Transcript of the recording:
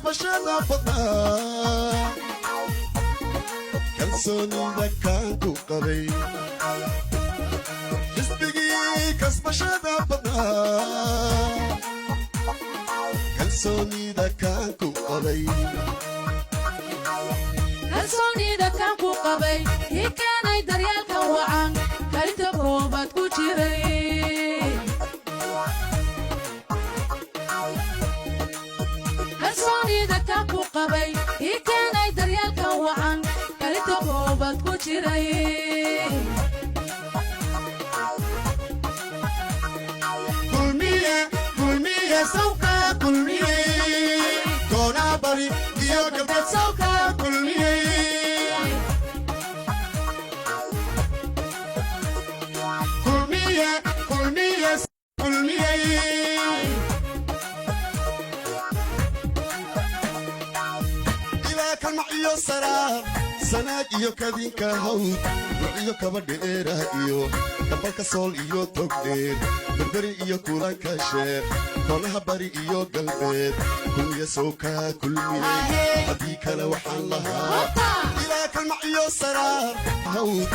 kasbashada badnaa kalsoonida kaan ku qabay xisbigii kasbashada badnaa kalsoonida kaan ku qabay kalsoonida kaan ku qabay ii keenay daryeelka wacan kalinta koobaad ku jiray kalsoonida kaan ku qabay ii keenay daryeelka wacan kalinta koobaad ku jiray kulmiye sawka kulmiye doona bari iyo gabdhad sawka kulmiye ilaa kalmaciyo saraar sanaag iyo kadinka hawd duciyo kabadheera iyo dambalka sool iyo togdheer berberi iyo kulanka sheer koolaha bari iyo galbeed kulmiye sawka kulmiye haddii kale waxaan lahaa ilaa kalmaciyo saraar hawd